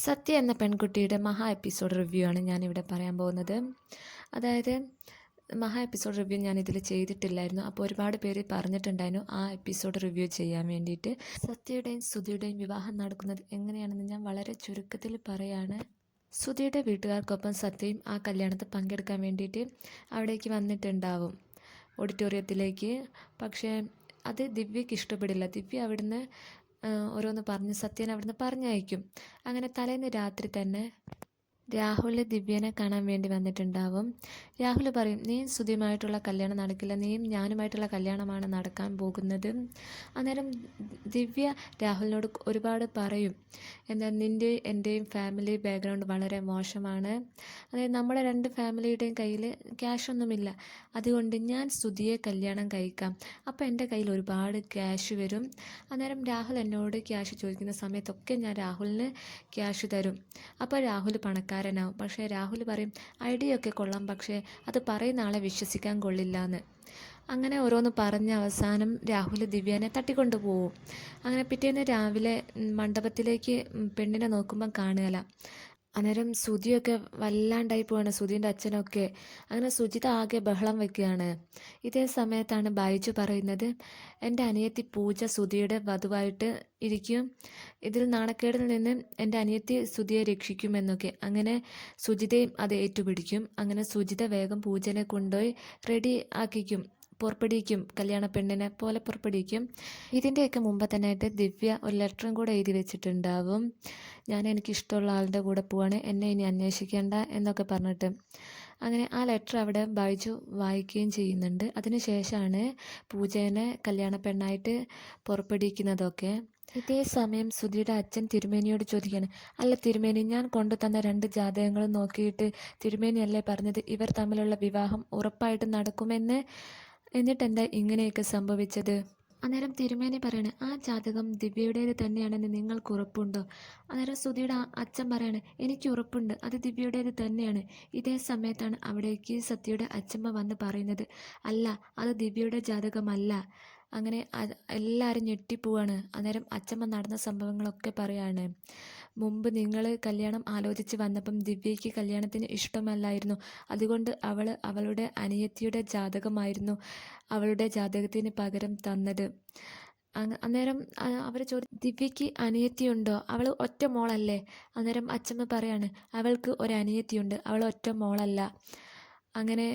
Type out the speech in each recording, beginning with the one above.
സത്യ എന്ന പെൺകുട്ടിയുടെ മഹാ എപ്പിസോഡ് റിവ്യൂ ആണ് ഞാനിവിടെ പറയാൻ പോകുന്നത്. അതായത് മഹാ എപ്പിസോഡ് റിവ്യൂ ഞാനിതിൽ ചെയ്തിട്ടില്ലായിരുന്നു. അപ്പോൾ ഒരുപാട് പേര് പറഞ്ഞിട്ടുണ്ടായിരുന്നു ആ എപ്പിസോഡ് റിവ്യൂ ചെയ്യാൻ വേണ്ടിയിട്ട്. സത്യയുടെയും ശ്രുതിയുടെയും വിവാഹം നടക്കുന്നത് എങ്ങനെയാണെന്ന് ഞാൻ വളരെ ചുരുക്കത്തിൽ പറയാണ്. ശ്രുതിയുടെ വീട്ടുകാർക്കൊപ്പം സത്യയും ആ കല്യാണത്തിൽ പങ്കെടുക്കാൻ വേണ്ടിയിട്ട് അവിടേക്ക് വന്നിട്ടുണ്ടാവും, ഓഡിറ്റോറിയത്തിലേക്ക്. പക്ഷേ അത് ദിവ്യയ്ക്ക് ഇഷ്ടപ്പെടില്ല. ദിവ്യ അവിടുന്ന് ഓരോന്ന് പറഞ്ഞ് സത്യനെ അവിടുന്ന് പറഞ്ഞയക്കും. അങ്ങനെ തലേന്ന് രാത്രി തന്നെ രാഹുൽ ദിവ്യനെ കാണാൻ വേണ്ടി വന്നിട്ടുണ്ടാവും. രാഹുൽ പറയും, നീയും ശ്രുതിയുമായിട്ടുള്ള കല്യാണം നടക്കില്ല, നീയും ഞാനുമായിട്ടുള്ള കല്യാണമാണ് നടക്കാൻ പോകുന്നത്. അന്നേരം ദിവ്യ രാഹുലിനോട് ഒരുപാട് പറയും, എന്താ നിൻ്റെ എൻ്റെയും ഫാമിലി ബാക്ക്ഗ്രൗണ്ട് വളരെ മോശമാണ്. അതായത് നമ്മുടെ രണ്ട് ഫാമിലിയുടെയും കയ്യിൽ ക്യാഷൊന്നുമില്ല, അതുകൊണ്ട് ഞാൻ ശ്രുതിയെ കല്യാണം കഴിക്കാം, അപ്പോൾ എൻ്റെ കയ്യിൽ ഒരുപാട് ക്യാഷ് വരും. അന്നേരം രാഹുൽ എന്നോട് ക്യാഷ് ചോദിക്കുന്ന സമയത്തൊക്കെ ഞാൻ രാഹുലിന് ക്യാഷ് തരും. അപ്പോൾ രാഹുൽ പണക്കാരനാവും. പക്ഷേ രാഹുൽ പറയും, ഐഡിയ ഒക്കെ കൊള്ളാം, പക്ഷേ അത് പറയുന്ന ആളെ വിശ്വസിക്കാൻ കൊള്ളില്ല എന്ന്. അങ്ങനെ ഓരോന്ന് പറഞ്ഞ് അവസാനം രാഹുൽ ദിവ്യനെ തട്ടിക്കൊണ്ടു പോവും. അങ്ങനെ പിറ്റേന്ന് രാവിലെ മണ്ഡപത്തിലേക്ക് പെണ്ണിനെ നോക്കുമ്പം കാണുകയില്ല. അന്നേരം ശ്രുതിയൊക്കെ വല്ലാണ്ടായി പോവാണ്, ശ്രുതിൻ്റെ അച്ഛനൊക്കെ. അങ്ങനെ സുജിത ആകെ ബഹളം വയ്ക്കുകയാണ്. ഇതേ സമയത്താണ് ബൈജു പറയുന്നത്, എൻ്റെ അനിയത്തി പൂജ ശ്രുതിയുടെ വധുവായിട്ട് ഇരിക്കും, ഇതിൽ നാണക്കേടിൽ നിന്ന് എൻ്റെ അനിയത്തി ശ്രുതിയെ രക്ഷിക്കുമെന്നൊക്കെ. അങ്ങനെ സുജിതയും അത് ഏറ്റുപിടിക്കും. അങ്ങനെ സുജിത വേഗം പൂജനെ കൊണ്ടുപോയി റെഡി ആക്കിക്കും, പുറപ്പെടിക്കും, കല്യാണ പെണ്ണിനെ പോലെ പുറപ്പെടിക്കും. ഇതിൻ്റെയൊക്കെ മുമ്പ് തന്നെ ആയിട്ട് ദിവ്യ ഒരു ലെറ്ററും കൂടെ എഴുതി വെച്ചിട്ടുണ്ടാവും, ഞാൻ എനിക്കിഷ്ടമുള്ള ആളുടെ കൂടെ പോവാണ്, എന്നെ ഇനി അന്വേഷിക്കേണ്ട എന്നൊക്കെ പറഞ്ഞിട്ട്. അങ്ങനെ ആ ലെറ്റർ അവിടെ ബൈജു വായിക്കുകയും ചെയ്യുന്നുണ്ട്. അതിനുശേഷമാണ് പൂജേനെ കല്യാണ പെണ്ണായിട്ട് പുറപ്പെടിക്കുന്നതൊക്കെ. ഇതേ സമയം ശ്രുതിയുടെ അച്ഛൻ തിരുമേനിയോട് ചോദിക്കുകയാണ്, അല്ല തിരുമേനി, ഞാൻ കൊണ്ടു തന്ന 2 ജാതകങ്ങളും നോക്കിയിട്ട് തിരുമേനിയല്ലേ പറഞ്ഞത് ഇവർ തമ്മിലുള്ള വിവാഹം ഉറപ്പായിട്ട് നടക്കുമെന്ന്, എന്നിട്ടെന്താ ഇങ്ങനെയൊക്കെ സംഭവിച്ചത്? അന്നേരം തിരുമേനി പറയാണ്, ആ ജാതകം ദിവ്യയുടേത് തന്നെയാണെന്ന് നിങ്ങൾക്ക് ഉറപ്പുണ്ടോ? അന്നേരം ശ്രുതിയുടെ അച്ഛൻ പറയാണ്, എനിക്ക് ഉറപ്പുണ്ട്, അത് ദിവ്യയുടേത് തന്നെയാണ്. ഇതേ സമയത്താണ് അവിടേക്ക് സത്യയുടെ അച്ഛമ്മ വന്ന് പറയുന്നത്, അല്ല, അത് ദിവ്യയുടെ ജാതകമല്ല. അങ്ങനെ എല്ലാവരും ഞെട്ടിപ്പോവാണ്. അന്നേരം അച്ഛമ്മ നടന്ന സംഭവങ്ങളൊക്കെ പറയാണ്, മുമ്പ് നിങ്ങൾ കല്യാണം ആലോചിച്ച് വന്നപ്പം ദിവ്യയ്ക്ക് കല്യാണത്തിന് ഇഷ്ടമല്ലായിരുന്നു, അതുകൊണ്ട് അവളുടെ അനിയത്തിയുടെ ജാതകമായിരുന്നു അവളുടെ ജാതകത്തിന് പകരം തന്നത്. അന്നേരം അവർ ദിവ്യയ്ക്ക് അനിയത്തിയുണ്ടോ, അവൾ ഒറ്റ മോളല്ലേ? അന്നേരം അച്ഛമ്മ പറയാണ്, അവൾക്ക് ഒരു അനിയത്തിയുണ്ട്, അവൾ ഒറ്റ മോളല്ല. അങ്ങനെ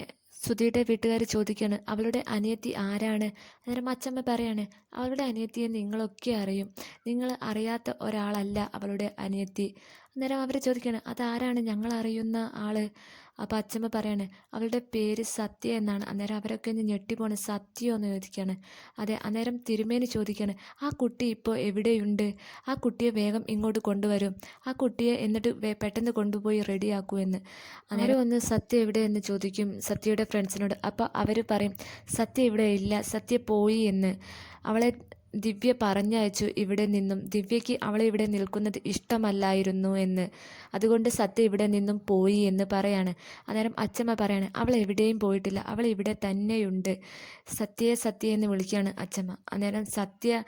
ശ്രുതിയുടെ വീട്ടുകാർ ചോദിക്കുകയാണ്, അവളുടെ അനിയത്തി ആരാണ്? അന്നേരം അച്ഛമ്മ പറയാണ്, അവളുടെ അനിയത്തിയെ നിങ്ങളൊക്കെ അറിയും, നിങ്ങൾ അറിയാത്ത ഒരാളല്ല അവളുടെ അനിയത്തി. അന്നേരം അവർ ചോദിക്കുകയാണ്, അതാരാണ് ഞങ്ങൾ അറിയുന്ന ആള്? അപ്പോൾ അച്ഛമ്മ പറയാണ്, അവളുടെ പേര് സത്യ എന്നാണ്. അന്നേരം അവരൊക്കെ ഒന്ന് ഞെട്ടിപ്പോണ്, സത്യമോ എന്ന് ചോദിക്കുകയാണ്. അതെ. അന്നേരം തിരുമേനി ചോദിക്കുകയാണ്, ആ കുട്ടി ഇപ്പോൾ എവിടെയുണ്ട്? ആ കുട്ടിയെ വേഗം ഇങ്ങോട്ട് കൊണ്ടുവരും, ആ കുട്ടിയെ എന്നിട്ട് പെട്ടെന്ന് കൊണ്ടുപോയി റെഡിയാക്കുമെന്ന്. അന്നേരം ഒന്ന് സത്യ എവിടെയെന്ന് ചോദിക്കും സത്യയുടെ ഫ്രണ്ട്സിനോട്. അപ്പോൾ അവർ പറയും, സത്യ ഇവിടെ ഇല്ല, സത്യ പോയി എന്ന്. അവളെ ദിവ്യ പറഞ്ഞയച്ചു ഇവിടെ നിന്നും, ദിവ്യയ്ക്ക് അവളെ ഇവിടെ നിൽക്കുന്നത് ഇഷ്ടമല്ലായിരുന്നു എന്ന്, അതുകൊണ്ട് സത്യ ഇവിടെ നിന്നും പോയി എന്ന് പറയാണ്. അന്നേരം അച്ഛമ്മ പറയാണ്, അവൾ എവിടെയും പോയിട്ടില്ല, അവൾ ഇവിടെ തന്നെയുണ്ട്, സത്യയെ സത്യ എന്ന് വിളിക്കുകയാണ് അച്ഛമ്മ. അന്നേരം സത്യ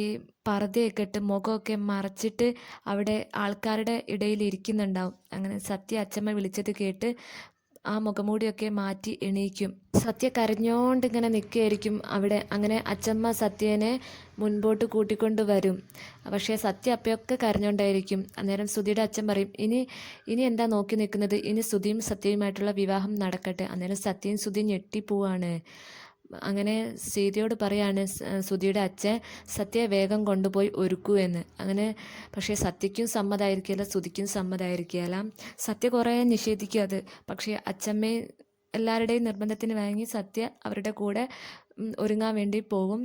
ഈ പർദ്ദയൊക്കെ ഇട്ട് മുഖമൊക്കെ മറച്ചിട്ട് അവിടെ ആൾക്കാരുടെ ഇടയിൽ ഇരിക്കുന്നുണ്ടാവും. അങ്ങനെ സത്യ അച്ഛമ്മ വിളിച്ചത് കേട്ട് ആ മുഖമൂടിയൊക്കെ മാറ്റി എണീക്കും. സത്യ കരഞ്ഞോണ്ട് ഇങ്ങനെ നിൽക്കുകയായിരിക്കും അവിടെ. അങ്ങനെ അച്ഛമ്മ സത്യനെ മുൻപോട്ട് കൂട്ടിക്കൊണ്ട് വരും. പക്ഷേ സത്യ അപ്പയൊക്കെ കരഞ്ഞോണ്ടായിരിക്കും. അന്നേരം ശ്രുതിയുടെ അച്ഛൻ പറയും, ഇനി എന്താ നോക്കി നിൽക്കുന്നത്, ഇനി ശ്രുതിയും സത്യയുമായിട്ടുള്ള വിവാഹം നടക്കട്ടെ. അന്നേരം സത്യയും ശ്രുതിയും ഞെട്ടിപ്പോവാണ്. അങ്ങനെ സീതയോട് പറയാണ് ശ്രുതിയുടെ അച്ഛൻ, സത്യയെ വേഗം കൊണ്ടുപോയി ഒരുക്കൂ എന്ന്. അങ്ങനെ പക്ഷേ സത്യയ്ക്കും സമ്മതമായിരിക്കില്ല, ശ്രുതിക്കും സമ്മതമായിരിക്കില്ല. സത്യ കുറേ നിഷേധിക്കും അത്. പക്ഷേ അച്ഛമ്മയെ എല്ലാവരുടെയും നിർബന്ധത്തിന് വാങ്ങി സത്യ അവരുടെ കൂടെ ഒരുങ്ങാൻ വേണ്ടി പോകും.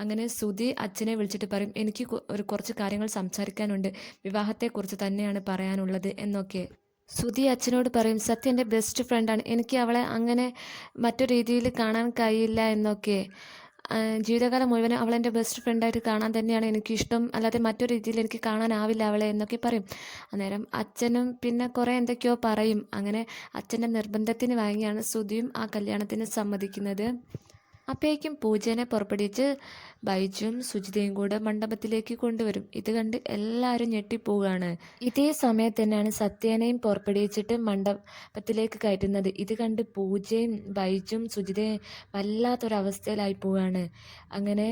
അങ്ങനെ ശ്രുതി അച്ഛനെ വിളിച്ചിട്ട് പറയും, എനിക്ക് കുറച്ച് കാര്യങ്ങൾ സംസാരിക്കാനുണ്ട്, വിവാഹത്തെക്കുറിച്ച് തന്നെയാണ് പറയാനുള്ളത് എന്നൊക്കെ. ശ്രുതി അച്ഛനോട് പറയും, സത്യ എൻ്റെ ബെസ്റ്റ് ഫ്രണ്ടാണ്, എനിക്ക് അവളെ അങ്ങനെ മറ്റു രീതിയിൽ കാണാൻ കഴിയില്ല എന്നൊക്കെ. ജീവിതകാലം മുഴുവൻ അവളെൻ്റെ ബെസ്റ്റ് ഫ്രണ്ടായിട്ട് കാണാൻ തന്നെയാണ് എനിക്കിഷ്ടം, അല്ലാതെ മറ്റൊരു രീതിയിൽ എനിക്ക് കാണാനാവില്ല അവളെ എന്നൊക്കെ പറയും. അന്നേരം അച്ഛനും പിന്നെ കുറേ എന്തൊക്കെയോ പറയും. അങ്ങനെ അച്ഛൻ്റെ നിർബന്ധത്തിന് വാങ്ങിയാണ് ശ്രുതിയും ആ കല്യാണത്തിന് സമ്മതിക്കുന്നത്. അപ്പോഴേക്കും പൂജനെ പുറപ്പെടുവിച്ച് ബൈജും സുജിതയും കൂടെ മണ്ഡപത്തിലേക്ക് കൊണ്ടുവരും. ഇത് കണ്ട് എല്ലാവരും ഞെട്ടിപ്പോവുകയാണ്. ഇതേ സമയത്ത് തന്നെയാണ് സത്യേനെയും പുറപ്പെടുവിച്ചിട്ട് മണ്ഡപത്തിലേക്ക് കയറ്റുന്നത്. ഇത് കണ്ട് പൂജയും ബൈജും സുജിതയും വല്ലാത്തൊരവസ്ഥയിലായി പോവുകയാണ്. അങ്ങനെ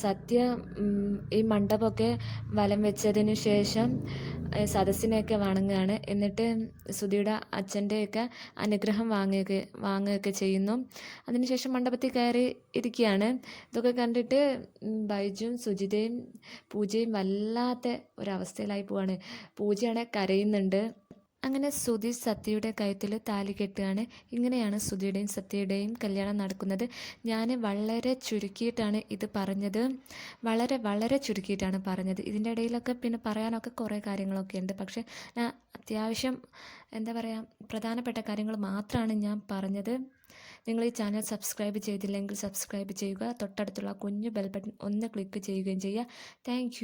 സത്യ ഈ മണ്ഡപമൊക്കെ വലം വെച്ചതിന് ശേഷം സദസ്സിനെയൊക്കെ വണങ്ങുകയാണ്. എന്നിട്ട് സുധിയുടെ അച്ഛൻ്റെയൊക്കെ അനുഗ്രഹം വാങ്ങുകയൊക്കെ ചെയ്യുന്നു. അതിനുശേഷം മണ്ഡപത്തിൽ കയറി ഇരിക്കുകയാണ്. ഇതൊക്കെ കണ്ടിട്ട് ബൈജും സുജിതയും പൂജയും വല്ലാത്ത ഒരവസ്ഥയിലായി പോവാണ്. പൂജയാണെങ്കിൽ കരയുന്നുണ്ട്. അങ്ങനെ സുധി സത്യയുടെ കഴുത്തിൽ താലി കെട്ടുകയാണ്. ഇങ്ങനെയാണ് സുധിയുടെയും സത്യയുടെയും കല്യാണം നടക്കുന്നത്. ഞാൻ വളരെ ചുരുക്കിയിട്ടാണ് ഇത് പറഞ്ഞത്, വളരെ വളരെ ചുരുക്കിയിട്ടാണ് പറഞ്ഞത്. ഇതിൻ്റെ ഇടയിലൊക്കെ പിന്നെ പറയാനൊക്കെ കുറേ കാര്യങ്ങളൊക്കെ ഉണ്ട്. പക്ഷേ ഞാൻ അത്യാവശ്യം എന്താ പറയുക, പ്രധാനപ്പെട്ട കാര്യങ്ങൾ മാത്രമാണ് ഞാൻ പറഞ്ഞത്. നിങ്ങൾ ഈ ചാനൽ സബ്സ്ക്രൈബ് ചെയ്തില്ലെങ്കിൽ സബ്സ്ക്രൈബ് ചെയ്യുക. തൊട്ടടുത്തുള്ള കുഞ്ഞു ബെൽ ബട്ടൺ ഒന്ന് ക്ലിക്ക് ചെയ്യുകയും ചെയ്യുക. താങ്ക്